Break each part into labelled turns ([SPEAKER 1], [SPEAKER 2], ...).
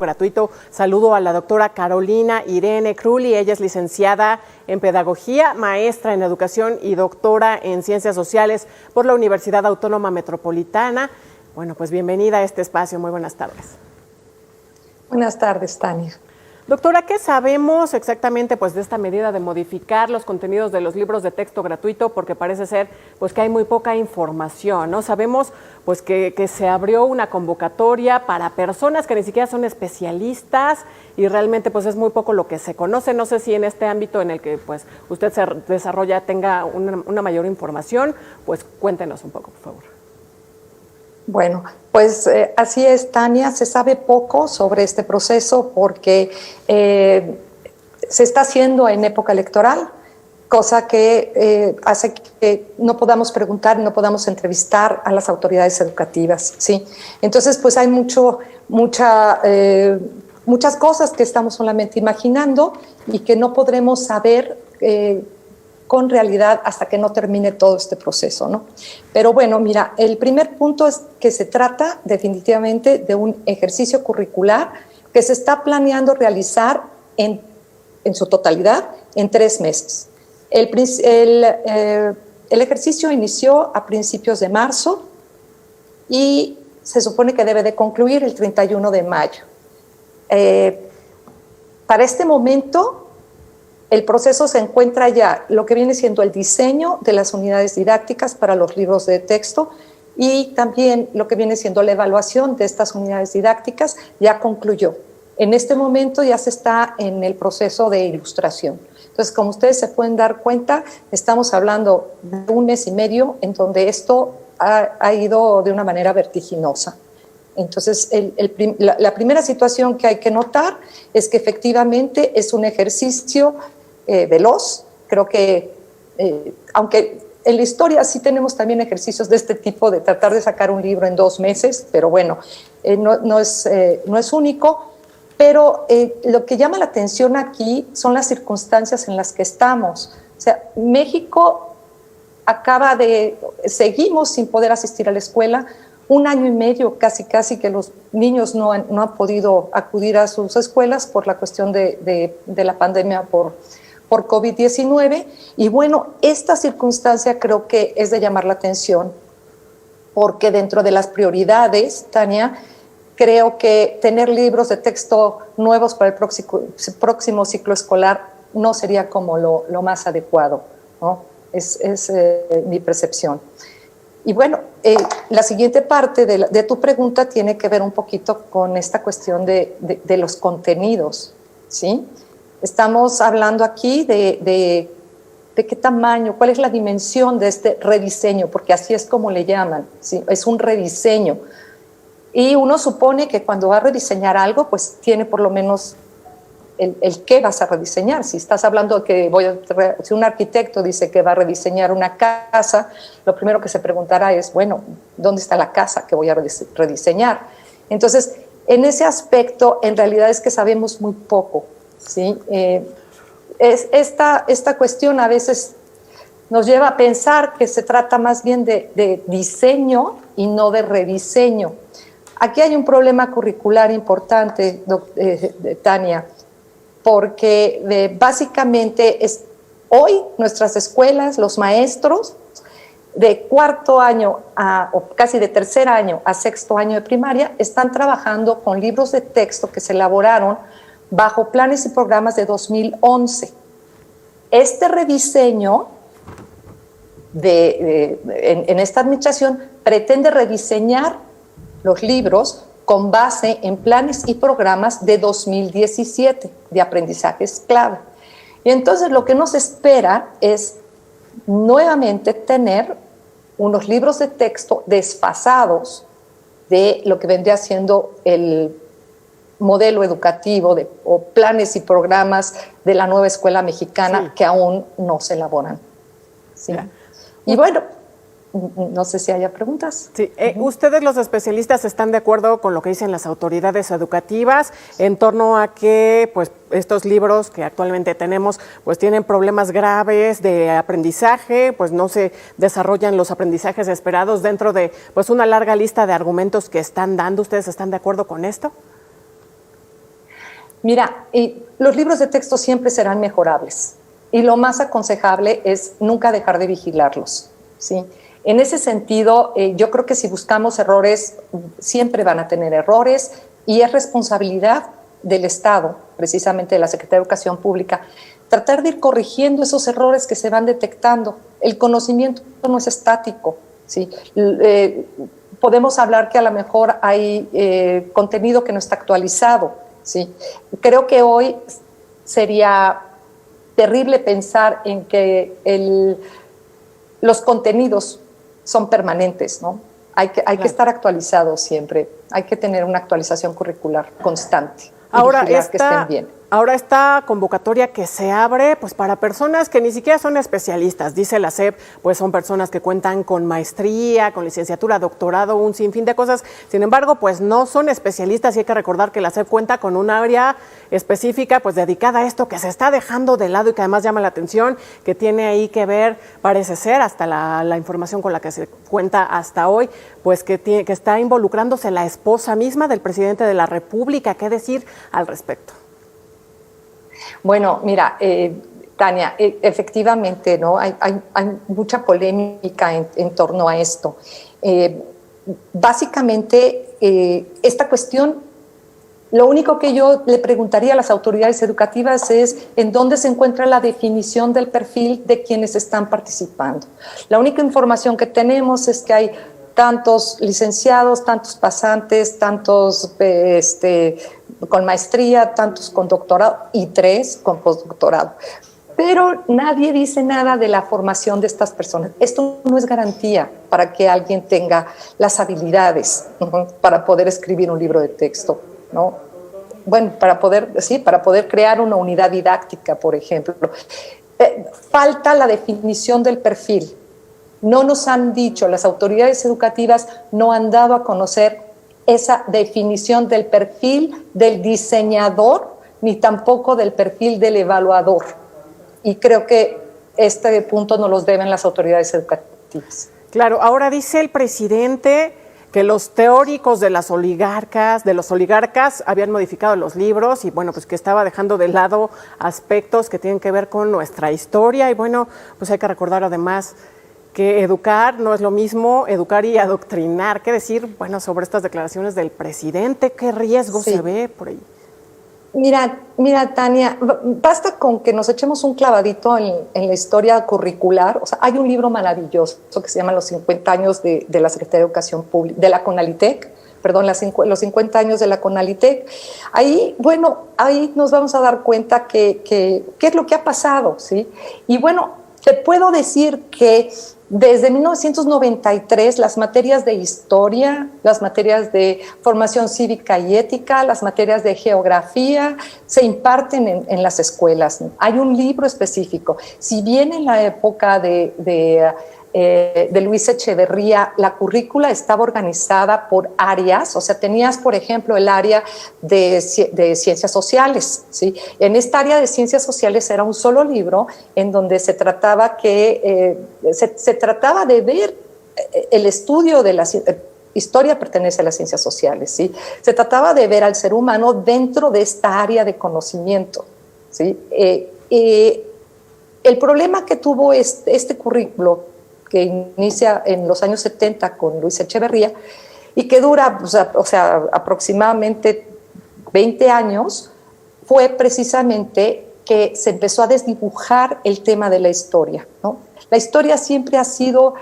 [SPEAKER 1] gratuito. Saludo a la doctora Carolina Irene Crulli. Ella es licenciada en Pedagogía, maestra en Educación y doctora en Ciencias Sociales por la Universidad Autónoma Metropolitana. Bueno, pues bienvenida a este espacio. Muy buenas tardes.
[SPEAKER 2] Buenas tardes, Tania.
[SPEAKER 1] Doctora, ¿qué sabemos exactamente pues, de esta medida de modificar los contenidos de los libros de texto gratuito? Porque parece ser pues, que hay muy poca información, ¿no? Sabemos pues, que se abrió una convocatoria para personas que ni siquiera son especialistas y realmente pues, es muy poco lo que se conoce. No sé si en este ámbito en el que pues, usted se desarrolla tenga una mayor información, pues cuéntenos un poco, por favor.
[SPEAKER 2] Bueno, pues así es, Tania, se sabe poco sobre este proceso porque se está haciendo en época electoral, cosa que hace que no podamos preguntar, no podamos entrevistar a las autoridades educativas, ¿sí? Entonces, pues hay muchas cosas que estamos solamente imaginando y que no podremos saber con realidad hasta que no termine todo este proceso, ¿no? Pero bueno, mira, el primer punto es que se trata definitivamente de un ejercicio curricular que se está planeando realizar en su totalidad en 3 meses. El ejercicio inició a principios de marzo y se supone que debe de concluir el 31 de mayo. Para este momento, el proceso se encuentra ya lo que viene siendo el diseño de las unidades didácticas para los libros de texto y también lo que viene siendo la evaluación de estas unidades didácticas ya concluyó. En este momento ya se está en el proceso de ilustración. Entonces, como ustedes se pueden dar cuenta, estamos hablando de 1 mes y medio en donde esto ha ido de una manera vertiginosa. Entonces, la primera situación que hay que notar es que efectivamente es un ejercicio veloz. Creo que, aunque en la historia sí tenemos también ejercicios de este tipo, de tratar de sacar un libro en 2 meses, pero bueno, no es único. Pero lo que llama la atención aquí son las circunstancias en las que estamos. O sea, México seguimos sin poder asistir a la escuela. 1 año y medio casi que los niños no han podido acudir a sus escuelas por la cuestión de la pandemia por COVID-19. Y bueno, esta circunstancia creo que es de llamar la atención porque dentro de las prioridades, Tania, creo que tener libros de texto nuevos para el próximo ciclo escolar no sería como lo más adecuado, ¿no? Es mi percepción. Y bueno, la siguiente parte de tu pregunta tiene que ver un poquito con esta cuestión de los contenidos, ¿sí? Estamos hablando aquí de qué tamaño, cuál es la dimensión de este rediseño, porque así es como le llaman, ¿sí? Es un rediseño. Y uno supone que cuando va a rediseñar algo, pues tiene por lo menos el qué vas a rediseñar. Si estás hablando de que si un arquitecto dice que va a rediseñar una casa, lo primero que se preguntará es, bueno, ¿dónde está la casa que voy a rediseñar? Entonces, en ese aspecto, en realidad es que sabemos muy poco, ¿sí? Esta cuestión a veces nos lleva a pensar que se trata más bien de diseño y no de rediseño. Aquí hay un problema curricular importante, Tania, porque básicamente hoy nuestras escuelas, los maestros de 4º año o casi de 3er año a 6º año de primaria están trabajando con libros de texto que se elaboraron bajo planes y programas de 2011. Este rediseño en esta administración pretende rediseñar los libros con base en planes y programas de 2017 de aprendizajes clave. Y entonces lo que nos espera es nuevamente tener unos libros de texto desfasados de lo que vendría siendo el modelo educativo o planes y programas de la nueva escuela mexicana, sí, que aún no se elaboran. ¿Sí? Y bueno, no sé si haya preguntas.
[SPEAKER 1] Sí. ¿Ustedes los especialistas están de acuerdo con lo que dicen las autoridades educativas en torno a que pues, estos libros que actualmente tenemos pues, tienen problemas graves de aprendizaje, pues no se desarrollan los aprendizajes esperados dentro de pues, una larga lista de argumentos que están dando? ¿Ustedes están de acuerdo con esto?
[SPEAKER 2] Mira, los libros de texto siempre serán mejorables y lo más aconsejable es nunca dejar de vigilarlos, ¿sí? En ese sentido, yo creo que si buscamos errores, siempre van a tener errores y es responsabilidad del Estado, precisamente de la Secretaría de Educación Pública, tratar de ir corrigiendo esos errores que se van detectando. El conocimiento no es estático, ¿sí? Podemos hablar que a lo mejor hay contenido que no está actualizado, ¿sí? Creo que hoy sería terrible pensar en que los contenidos son permanentes, ¿no? Hay que estar actualizados siempre, hay que tener una actualización curricular constante.
[SPEAKER 1] Ahora,
[SPEAKER 2] que estén bien.
[SPEAKER 1] Ahora esta convocatoria que se abre, pues para personas que ni siquiera son especialistas, dice la SEP, pues son personas que cuentan con maestría, con licenciatura, doctorado, un sinfín de cosas. Sin embargo, pues no son especialistas y hay que recordar que la SEP cuenta con un área específica, pues dedicada a esto que se está dejando de lado y que además llama la atención, que tiene ahí que ver, parece ser, hasta la información con la que se cuenta hasta hoy, pues que está involucrándose la esposa misma del presidente de la República. ¿Qué decir al respecto?
[SPEAKER 2] Bueno, mira, Tania, efectivamente, ¿no? Hay mucha polémica en torno a esto. Básicamente, esta cuestión, lo único que yo le preguntaría a las autoridades educativas es en dónde se encuentra la definición del perfil de quienes están participando. La única información que tenemos es que hay tantos licenciados, tantos pasantes, tantos con maestría, tantos con doctorado y 3 con postdoctorado. Pero nadie dice nada de la formación de estas personas. Esto no es garantía para que alguien tenga las habilidades, ¿no?, para poder escribir un libro de texto, ¿no? Bueno, para poder crear una unidad didáctica, por ejemplo. Falta la definición del perfil. No nos han dicho, las autoridades educativas no han dado a conocer esa definición del perfil del diseñador, ni tampoco del perfil del evaluador. Y creo que este punto nos los deben las autoridades educativas.
[SPEAKER 1] Claro, ahora dice el presidente que los teóricos de los oligarcas habían modificado los libros y bueno, pues que estaba dejando de lado aspectos que tienen que ver con nuestra historia y bueno, pues hay que recordar además que educar no es lo mismo, educar y adoctrinar. ¿Qué decir, bueno, sobre estas declaraciones del presidente? ¿Qué riesgo se ve por ahí?
[SPEAKER 2] Mira, Tania, basta con que nos echemos un clavadito en la historia curricular. O sea, hay un libro maravilloso que se llama Los 50 años de la Secretaría de Educación Pública, de la CONALITEC, perdón, los 50 años de la CONALITEC. Ahí nos vamos a dar cuenta qué es lo que ha pasado, ¿sí? Y bueno, te puedo decir que desde 1993 las materias de historia, las materias de formación cívica y ética, las materias de geografía se imparten en las escuelas. Hay un libro específico. Si bien en la época de Luis Echeverría, la currícula estaba organizada por áreas, o sea, tenías, por ejemplo, el área de ciencias sociales, ¿sí? En esta área de ciencias sociales era un solo libro en donde se trataba se trataba de ver el estudio de la historia pertenece a las ciencias sociales, ¿sí? Se trataba de ver al ser humano dentro de esta área de conocimiento, ¿sí? El problema que tuvo este currículo que inicia en los años 70 con Luis Echeverría y que dura, aproximadamente 20 años, fue precisamente que se empezó a desdibujar el tema de la historia, ¿no? La historia siempre ha sido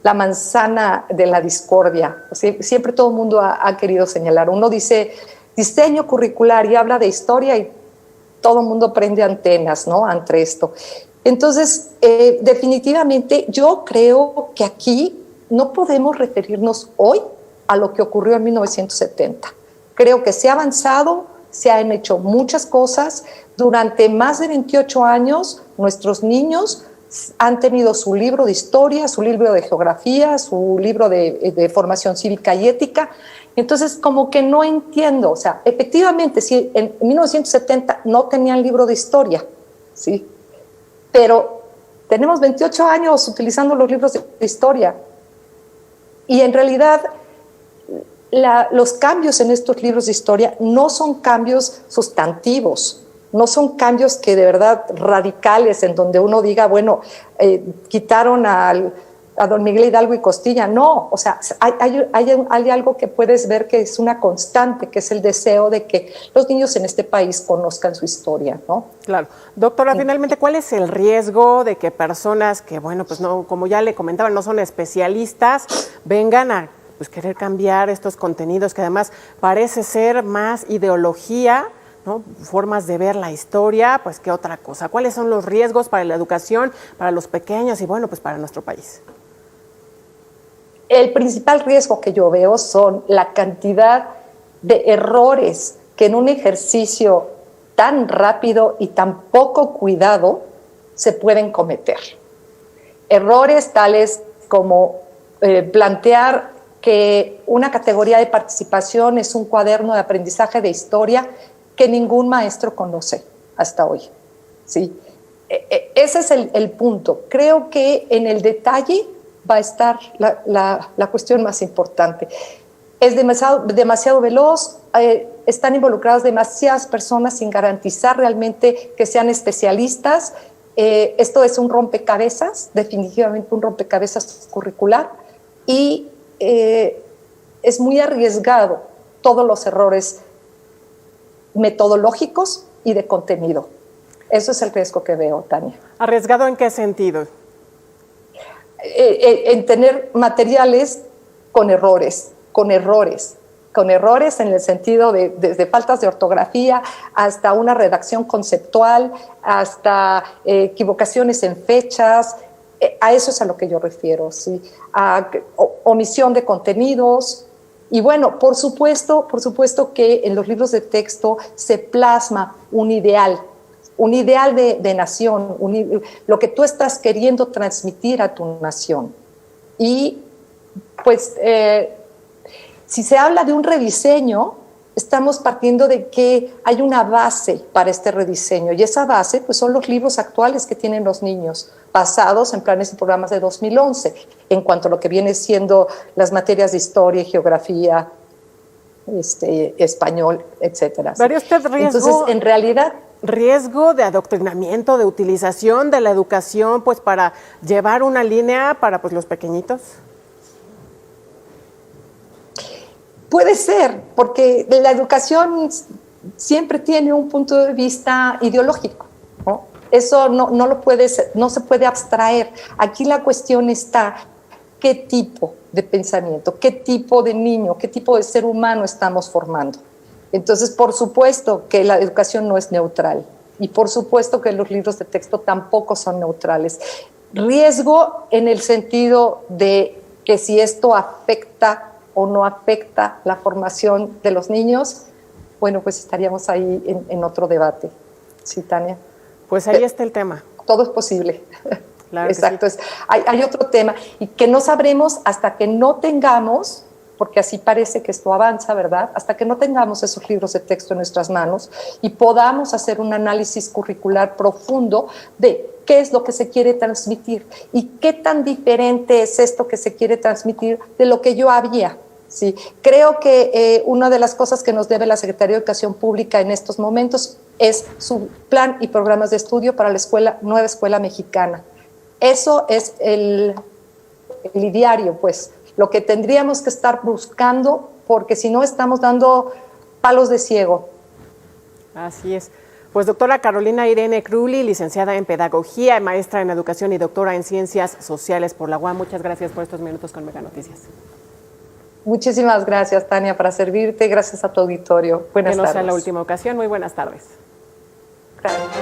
[SPEAKER 2] la manzana de la discordia. Siempre todo el mundo ha querido señalar. Uno dice diseño curricular y habla de historia y todo el mundo prende antenas, ¿no?, ante esto. Entonces, definitivamente yo creo que aquí no podemos referirnos hoy a lo que ocurrió en 1970. Creo que se ha avanzado, se han hecho muchas cosas. Durante más de 28 años, nuestros niños han tenido su libro de historia, su libro de geografía, su libro de formación cívica y ética. Entonces, como que no entiendo, o sea, efectivamente, si en 1970 no tenían libro de historia, ¿sí?, pero tenemos 28 años utilizando los libros de historia y en realidad los cambios en estos libros de historia no son cambios sustantivos, no son cambios que de verdad radicales, en donde uno diga, bueno, quitaron a don Miguel Hidalgo y Costilla. No, o sea, hay algo que puedes ver que es una constante, que es el deseo de que los niños en este país conozcan su historia, ¿no?
[SPEAKER 1] Claro. Doctora, finalmente, ¿cuál es el riesgo de que personas que, bueno, pues no, como ya le comentaba, no son especialistas, vengan a pues querer cambiar estos contenidos que además parece ser más ideología, ¿no? Formas de ver la historia, pues qué otra cosa? ¿Cuáles son los riesgos para la educación, para los pequeños y bueno, pues para nuestro país?
[SPEAKER 2] El principal riesgo que yo veo son la cantidad de errores que en un ejercicio tan rápido y tan poco cuidado se pueden cometer. Errores tales como plantear que una categoría de participación es un cuaderno de aprendizaje de historia que ningún maestro conoce hasta hoy, ¿sí? Ese es el punto. Creo que en el detalle va a estar la cuestión más importante. Es demasiado veloz, están involucradas demasiadas personas sin garantizar realmente que sean especialistas. Esto es un rompecabezas, definitivamente un rompecabezas curricular, y es muy arriesgado todos los errores metodológicos y de contenido. Eso es el riesgo que veo, Tania.
[SPEAKER 1] ¿Arriesgado en qué sentido?
[SPEAKER 2] En tener materiales con errores en el sentido de desde faltas de ortografía hasta una redacción conceptual, hasta equivocaciones en fechas. A eso es a lo que yo refiero, ¿sí? A omisión de contenidos. Y bueno, por supuesto que en los libros de texto se plasma un ideal de nación, lo que tú estás queriendo transmitir a tu nación. Y pues si se habla de un rediseño, estamos partiendo de que hay una base para este rediseño, y esa base pues son los libros actuales que tienen los niños, basados en planes y programas de 2011, en cuanto a lo que viene siendo las materias de historia, geografía, español, etcétera.
[SPEAKER 1] ¿Vería usted riesgo?
[SPEAKER 2] Entonces, en realidad,
[SPEAKER 1] riesgo de adoctrinamiento, de utilización de la educación, pues para llevar una línea para pues los pequeñitos.
[SPEAKER 2] Puede ser, porque la educación siempre tiene un punto de vista ideológico, ¿no? Eso no se puede abstraer. Aquí la cuestión está qué tipo de pensamiento, qué tipo de niño, qué tipo de ser humano estamos formando. Entonces, por supuesto que la educación no es neutral, y por supuesto que los libros de texto tampoco son neutrales. Riesgo en el sentido de que si esto afecta o no afecta la formación de los niños, bueno, pues estaríamos ahí en otro debate. Sí, Tania.
[SPEAKER 1] Pues ahí está el tema.
[SPEAKER 2] Todo es posible.
[SPEAKER 1] Claro.
[SPEAKER 2] Exacto.
[SPEAKER 1] Sí.
[SPEAKER 2] Hay otro tema, y que no sabremos hasta que no tengamos, porque así parece que esto avanza, ¿verdad? Hasta que no tengamos esos libros de texto en nuestras manos y podamos hacer un análisis curricular profundo de qué es lo que se quiere transmitir y qué tan diferente es esto que se quiere transmitir de lo que yo había. Sí, creo que una de las cosas que nos debe la Secretaría de Educación Pública en estos momentos es su plan y programas de estudio para la nueva escuela mexicana. Eso es el ideario, pues, lo que tendríamos que estar buscando, porque si no estamos dando palos de ciego.
[SPEAKER 1] Así es. Pues doctora Carolina Irene Crulli, licenciada en Pedagogía, maestra en Educación y doctora en Ciencias Sociales por la UAM. Muchas gracias por estos minutos con Mega Noticias.
[SPEAKER 2] Muchísimas gracias, Tania, para servirte. Gracias a tu auditorio. Buenas tardes.
[SPEAKER 1] Que no sea la última ocasión. Muy buenas tardes.
[SPEAKER 2] Gracias.